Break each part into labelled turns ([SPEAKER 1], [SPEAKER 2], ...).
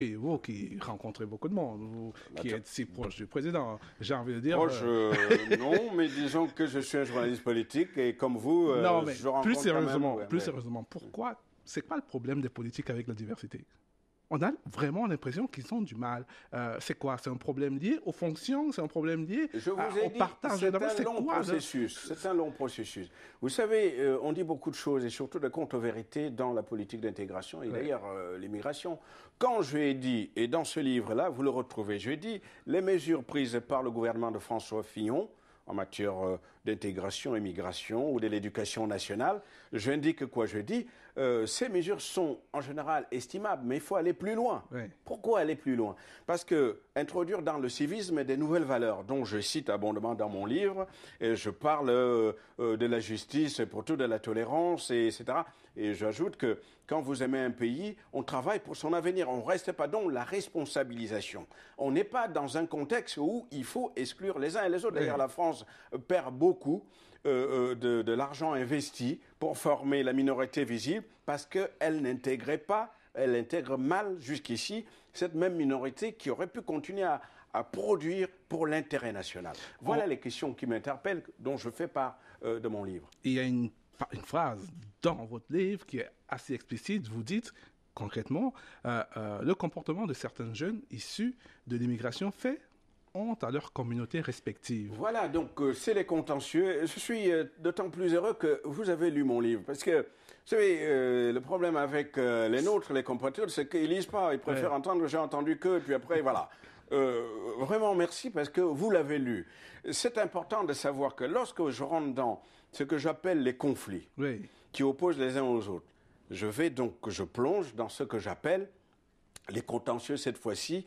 [SPEAKER 1] Et vous qui rencontrez beaucoup de monde, vous qui
[SPEAKER 2] Nature-
[SPEAKER 1] êtes si proche du président, j'ai envie de dire.
[SPEAKER 2] Proche, non, mais disons que je suis un journaliste politique et comme vous,
[SPEAKER 1] Non, mais
[SPEAKER 2] je rencontre quand même. Ouais,
[SPEAKER 1] plus
[SPEAKER 2] ouais.
[SPEAKER 1] sérieusement, pourquoi, c'est quoi le problème des politiques avec la diversité? On a vraiment l'impression qu'ils ont du mal. C'est quoi? C'est un problème lié aux fonctions? C'est un problème lié
[SPEAKER 2] Je vous ai
[SPEAKER 1] au
[SPEAKER 2] dit,
[SPEAKER 1] partage
[SPEAKER 2] c'est
[SPEAKER 1] d'abord?
[SPEAKER 2] un
[SPEAKER 1] C'est
[SPEAKER 2] long
[SPEAKER 1] quoi?
[SPEAKER 2] processus. C'est un long processus. Vous savez, on dit beaucoup de choses et surtout de contre-vérités dans la politique d'intégration et
[SPEAKER 1] Ouais.
[SPEAKER 2] d'ailleurs l'immigration. Quand je ai dit, et dans ce livre-là, vous le retrouvez, je dis les mesures prises par le gouvernement de François Fillon en matière d'intégration, immigration ou de l'éducation nationale, j'indique quoi? Je dis, ces mesures sont en général estimables, mais il faut aller plus loin.
[SPEAKER 1] Ouais.
[SPEAKER 2] Pourquoi aller plus loin? Parce que introduire dans le civisme des nouvelles valeurs, dont je cite abondamment dans mon livre, et je parle de la justice, pour tout de la tolérance, etc. Et j'ajoute que quand vous aimez un pays, on travaille pour son avenir. On ne reste pas dans la responsabilisation. On n'est pas dans un contexte où il faut exclure les uns et les autres. D'ailleurs, la France perd beaucoup de l'argent investi pour former la minorité visible parce qu'elle n'intégrait pas, elle intègre mal jusqu'ici cette même minorité qui aurait pu continuer à produire pour l'intérêt national. Voilà les questions qui m'interpellent, dont je fais part de mon livre.
[SPEAKER 1] Il y a une phrase dans votre livre qui est assez explicite. Vous dites concrètement, le comportement de certains jeunes issus de l'immigration fait honte à leur communauté respective.
[SPEAKER 2] Voilà, donc c'est les contentieux. Je suis d'autant plus heureux que vous avez lu mon livre. Parce que, vous savez, le problème avec les nôtres, les compatriotes, c'est qu'ils lisent pas. Ils préfèrent entendre j'ai entendu que, puis après, voilà. Vraiment merci parce que vous l'avez lu. C'est important de savoir que lorsque je rentre dans ce que j'appelle les conflits qui opposent les uns aux autres, je plonge dans ce que j'appelle les contentieux cette fois-ci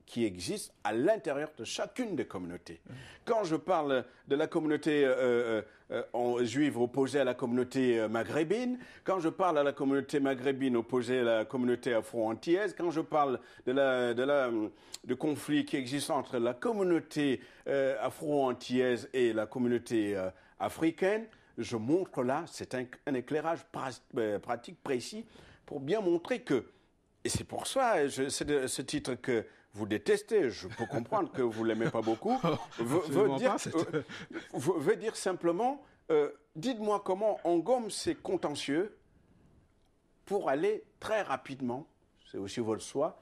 [SPEAKER 2] qui existent à l'intérieur de chacune des communautés. Quand je parle de la communauté juive opposée à la communauté maghrébine, quand je parle à la communauté maghrébine opposée à la communauté afro-antillaise, quand je parle de conflits qui existent entre la communauté afro-antillaise et la communauté africaine, je montre là, c'est un éclairage pratique précis pour bien montrer que, et c'est pour ça, c'est ce titre que vous détestez, je peux comprendre que vous ne l'aimez pas beaucoup, veut dire simplement, dites-moi comment on gomme ces contentieux pour aller très rapidement, c'est aussi votre choix,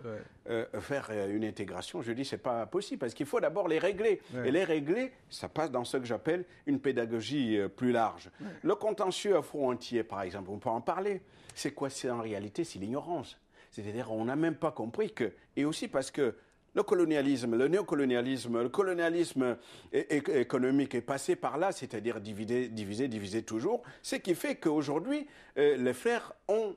[SPEAKER 2] faire une intégration. Je dis c'est pas possible parce qu'il faut d'abord les régler. Et les régler, ça passe dans ce que j'appelle une pédagogie plus large. Le contentieux afro-antillais, par exemple, on peut en parler. C'est quoi? C'est en réalité, c'est l'ignorance. C'est-à-dire, on n'a même pas compris que, et aussi parce que le colonialisme, le néocolonialisme, le colonialisme économique est passé par là, c'est-à-dire diviser toujours, ce qui fait qu'aujourd'hui, les frères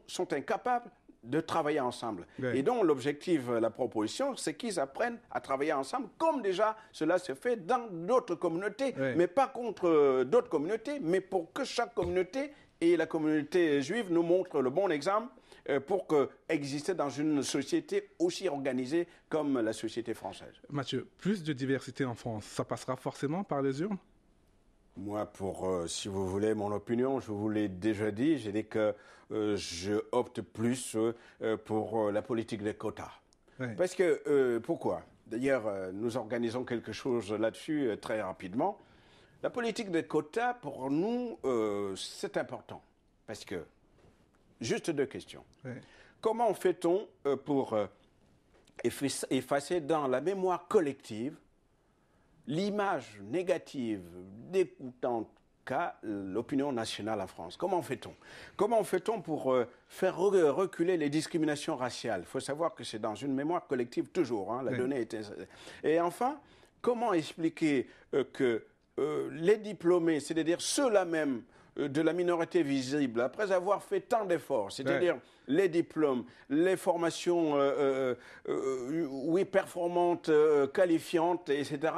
[SPEAKER 2] sont incapables de travailler ensemble. Et donc, l'objectif, la proposition, c'est qu'ils apprennent à travailler ensemble, comme déjà cela se fait dans d'autres communautés, mais pas contre d'autres communautés, mais pour que chaque communauté et la communauté juive nous montre le bon exemple pour exister dans une société aussi organisée comme la société française.
[SPEAKER 1] Mathieu, plus de diversité en France, ça passera forcément par les urnes?
[SPEAKER 2] Moi, si vous voulez mon opinion, je vous l'ai déjà dit, j'ai dit que je opte plus pour la politique des quotas. Parce que, pourquoi? D'ailleurs, nous organisons quelque chose là-dessus très rapidement. La politique des quotas, pour nous, c'est important. Parce que, juste deux questions. Comment fait-on pour effacer dans la mémoire collective l'image négative, dégoûtante qu'a l'opinion nationale en France? Comment fait-on? Comment fait-on pour faire reculer les discriminations raciales? Il faut savoir que c'est dans une mémoire collective toujours, hein, la donnée est... Et enfin, comment expliquer que les diplômés, c'est-à-dire ceux-là même de la minorité visible, après avoir fait tant d'efforts, c'est-à-dire les diplômes, les formations performantes, qualifiantes, etc.,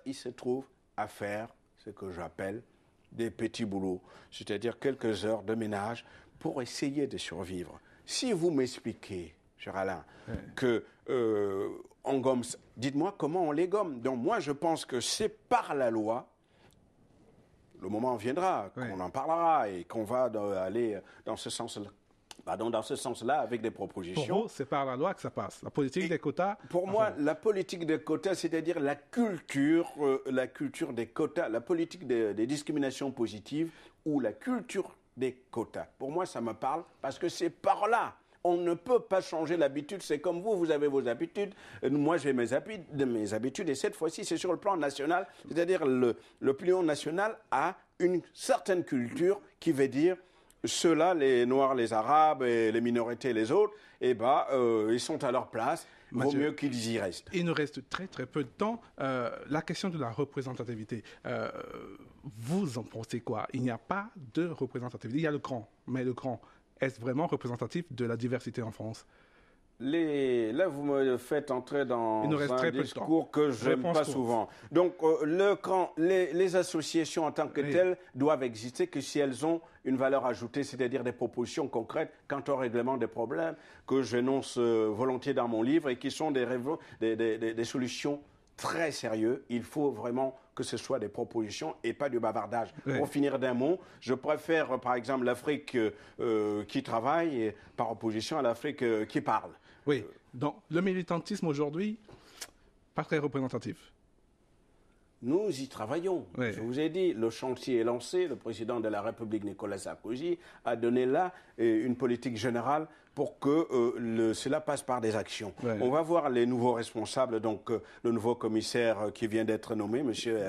[SPEAKER 2] ils se trouvent à faire ce que j'appelle des petits boulots, c'est-à-dire quelques heures de ménage pour essayer de survivre. Si vous m'expliquez, cher Alain, que on gomme, dites-moi comment on les gomme. Donc moi, je pense que c'est par la loi. Le moment viendra qu'on en parlera et qu'on va aller dans ce sens-là. Pardon, dans ce sens-là, avec des propositions.
[SPEAKER 1] Pour vous, c'est par la loi que ça passe. La politique des quotas.
[SPEAKER 2] Pour moi, la politique des quotas, c'est-à-dire la culture des quotas, la politique des discriminations positives ou la culture des quotas. Pour moi, ça me parle parce que c'est par là. On ne peut pas changer l'habitude. C'est comme vous avez vos habitudes. Moi, j'ai mes habitudes. Et cette fois-ci, c'est sur le plan national. C'est-à-dire l'opinion nationale a une certaine culture qui veut dire ceux-là, les Noirs, les Arabes, et les minorités, les autres, ils sont à leur place. Vaut mieux qu'ils y restent.
[SPEAKER 1] Il nous reste très très peu de temps. La question de la représentativité, vous en pensez quoi? Il n'y a pas de représentativité. Il y a le grand, mais le grand, est-ce vraiment représentatif de la diversité en France?
[SPEAKER 2] Là, vous me faites entrer dans un discours que je n'aime pas souvent. Donc, les associations en tant que telles doivent exister que si elles ont une valeur ajoutée, c'est-à-dire des propositions concrètes quant au règlement des problèmes que j'énonce volontiers dans mon livre et qui sont des solutions très sérieuses. Il faut vraiment que ce soit des propositions et pas du bavardage. Pour finir d'un mot, je préfère par exemple l'Afrique qui travaille et par opposition à l'Afrique qui parle.
[SPEAKER 1] Oui, donc le militantisme aujourd'hui, pas très représentatif.
[SPEAKER 2] Nous y travaillons. Oui. Je vous ai dit, le chantier est lancé. Le président de la République, Nicolas Sarkozy, a donné là une politique générale pour que cela passe par des actions. Ouais. On va voir les nouveaux responsables, donc le nouveau commissaire qui vient d'être nommé, monsieur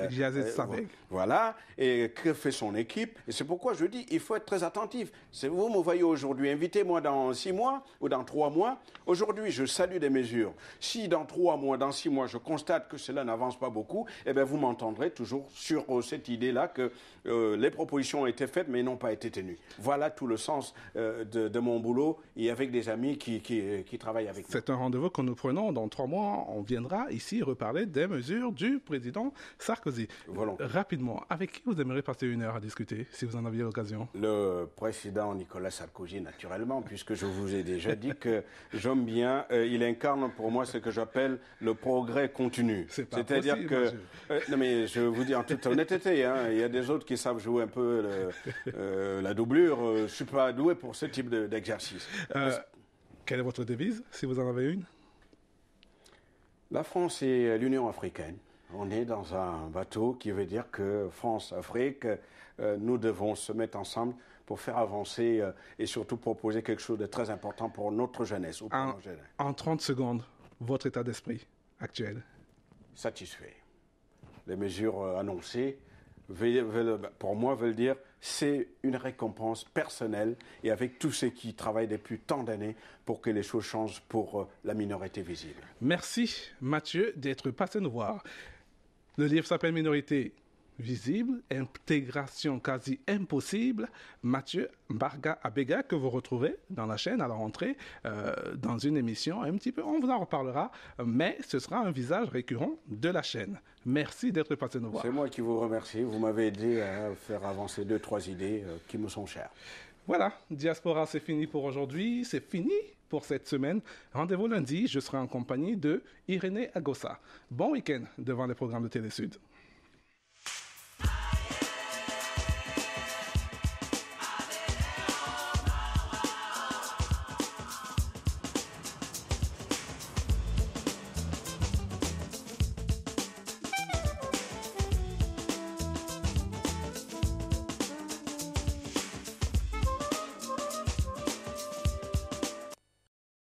[SPEAKER 1] Sabeg.
[SPEAKER 2] Voilà, et que fait son équipe. Et c'est pourquoi je dis, il faut être très attentif. Vous me voyez aujourd'hui, invitez-moi dans 6 mois ou dans 3 mois. Aujourd'hui, je salue des mesures. Si dans 3 mois, dans 6 mois, je constate que cela n'avance pas beaucoup, eh bien, vous m'entendrez toujours sur cette idée-là que les propositions ont été faites, mais n'ont pas été tenues. Voilà tout le sens de mon boulot et avec des amis qui travaillent avec nous.
[SPEAKER 1] C'est un rendez-vous que nous prenons dans 3 mois. On viendra ici reparler des mesures du président Sarkozy. Rapidement, avec qui vous aimeriez passer 1 heure à discuter, si vous en aviez l'occasion?
[SPEAKER 2] Le président Nicolas Sarkozy, naturellement, puisque je vous ai déjà dit que j'aime bien, il incarne pour moi ce que j'appelle le progrès continu. C'est-à-dire que... non mais je vous dis en toute honnêteté, hein, il y a des autres qui savent jouer un peu la doublure. Je ne suis pas doué pour ce type d'exercice.
[SPEAKER 1] Quelle est votre devise, si vous en avez une?
[SPEAKER 2] La France et l'Union africaine. On est dans un bateau qui veut dire que France-Afrique, nous devons se mettre ensemble pour faire avancer et surtout proposer quelque chose de très important pour notre jeunesse.
[SPEAKER 1] En 30 secondes, votre état d'esprit actuel?
[SPEAKER 2] Satisfait. Les mesures annoncées, pour moi, veulent dire c'est une récompense personnelle et avec tous ceux qui travaillent depuis tant d'années pour que les choses changent pour la minorité visible.
[SPEAKER 1] Merci Mathieu d'être passé nous voir. Le livre s'appelle Minorité visible, intégration quasi impossible. Mathieu Mbarga Abega, que vous retrouvez dans la chaîne à la rentrée, dans une émission un petit peu, on vous en reparlera, mais ce sera un visage récurrent de la chaîne. Merci d'être passé nous voir.
[SPEAKER 2] C'est moi qui vous remercie. Vous m'avez aidé à faire avancer 2-3 idées qui me sont chères.
[SPEAKER 1] Voilà, Diaspora, c'est fini pour aujourd'hui. C'est fini pour cette semaine. Rendez-vous lundi, je serai en compagnie de Irénée Agossa. Bon week-end devant les programmes de Télé Sud.